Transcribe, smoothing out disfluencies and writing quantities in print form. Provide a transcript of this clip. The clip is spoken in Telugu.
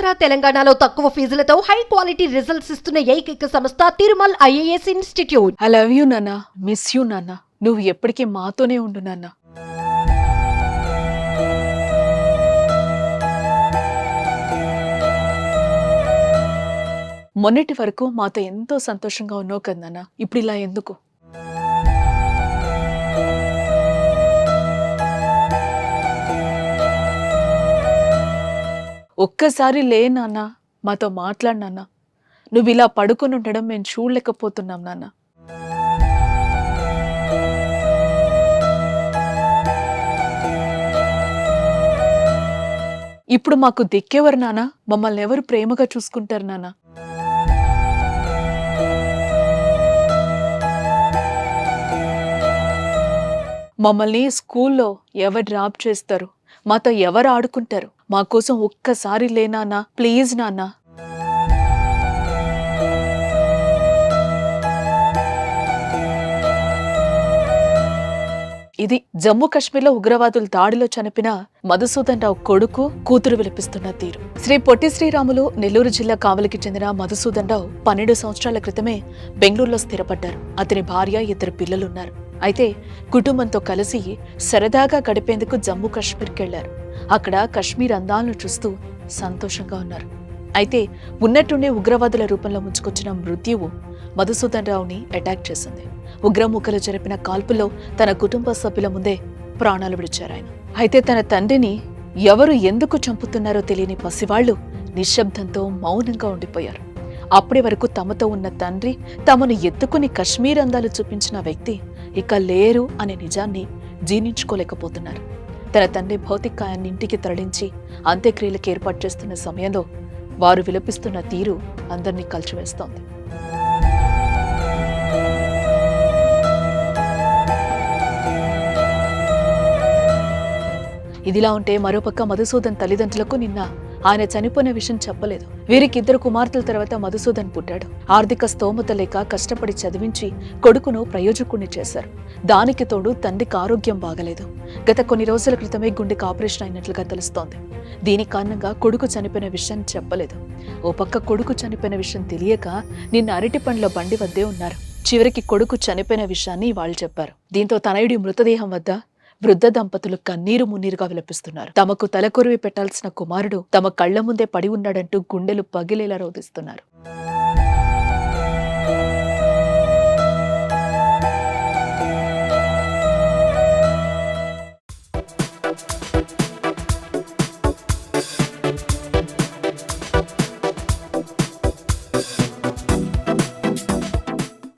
ఆంధ్ర తెలంగాణలో తక్కువ ఫీజులతో హై క్వాలిటీ రిజల్ట్స్ ఇస్తున్న ఏకైక సంస్థ Tirumal IAS institute. I love you నాన్న, మిస్ యూ నాన్న. నువ్వు ఎప్పటికీ మాతోనే ఉండు నాన్న. మొన్నటి వరకు మాతో ఎంతో సంతోషంగా ఉన్నావు కదా నాన్న, ఇప్పుడు ఇలా ఎందుకు? ఒక్కసారి లే నాన్న, మాతో మాట్లాడు నాన్న. నువ్వు ఇలా పడుకొని ఉండడం మేము చూడలేకపోతున్నాం నాన్న. ఇప్పుడు మాకు దిక్కెవరు నాన్న? మమ్మల్ని ఎవరు ప్రేమగా చూసుకుంటారు నాన్న? మమ్మల్ని స్కూల్లో ఎవరు డ్రాప్ చేస్తారు? మాతో ఎవరు ఆడుకుంటారు? మా కోసం ఒక్కసారి లే నాన్న, ప్లీజ్ నాన్న. ఇది జమ్మూ కాశ్మీర్లో ఉగ్రవాదుల దాడిలో చనిపోయిన మధుసూదన్ రావు కొడుకు, కూతురు విలపిస్తున్న తీరు. శ్రీ పొట్టి శ్రీరాములు నెల్లూరు జిల్లా కావలికి చెందిన మధుసూదన్ రావు 12 సంవత్సరాల క్రితమే బెంగళూరులో స్థిరపడ్డారు. అతని భార్య, 2 పిల్లలున్నారు. అయితే కుటుంబంతో కలిసి సరదాగా గడిపేందుకు జమ్మూ కాశ్మీర్కి వెళ్లారు. అక్కడ కశ్మీర్ అందాలను చూస్తూ సంతోషంగా ఉన్నారు. అయితే ఉన్నట్టుండే ఉగ్రవాదుల రూపంలో ముంచుకొచ్చిన మృత్యువు మధుసూదన్ రావుని అటాక్ చేసింది. ఉగ్రముఖలు జరిపిన కాల్పుల్లో తన కుటుంబ సభ్యుల ముందే ప్రాణాలు విడిచారు ఆయన. అయితే తన తండ్రిని ఎవరు ఎందుకు చంపుతున్నారో తెలియని పసివాళ్లు నిశ్శబ్దంతో మౌనంగా ఉండిపోయారు. అప్పటి వరకు తమతో ఉన్న తండ్రి తమను ఎత్తుకుని కశ్మీర్ అందాలు చూపించిన వ్యక్తి ఇక లేరు అనే నిజాన్ని జీర్ణించుకోలేకపోతున్నారు. తన తండ్రి భౌతికాయాన్ని ఇంటికి తరలించి అంత్యక్రియలకు ఏర్పాటు చేస్తున్న సమయంలో వారు విలపిస్తున్న తీరు అందరినీ కలిచివేస్తోంది. ఇదిలా ఉంటే మరోపక్క మధుసూదన్ తల్లిదండ్రులకు నిన్న ఆయన చనిపోయిన విషయం చెప్పలేదు. వీరికి 2 కుమార్తెల తర్వాత మధుసూదన్ పుట్టాడు. ఆర్థిక స్తోమత లేక కష్టపడి చదివించి కొడుకును ప్రయోజకుణ్ణి చేశారు. దానికి తోడు తండ్రికి ఆరోగ్యం బాగలేదు. గత కొన్ని రోజుల క్రితమే గుండెకి ఆపరేషన్ అయినట్లుగా తెలుస్తోంది. దీని కారణంగా కొడుకు చనిపోయిన విషయం చెప్పలేదు. ఓ పక్క కొడుకు చనిపోయిన విషయం తెలియక నిన్న అరటి పండ్ల బండి వద్దే ఉన్నారు. చివరికి కొడుకు చనిపోయిన విషయాన్ని వాళ్ళు చెప్పారు. దీంతో తనయుడి మృతదేహం వద్ద వృద్ధ దంపతులు కన్నీరు మున్నీరుగా విలపిస్తున్నారు. తమకు తలకొరివి పెట్టాల్సిన కుమారుడు తమ కళ్ల ముందే పడి ఉన్నాడంటూ గుండెలు పగిలేలా రోధిస్తున్నారు.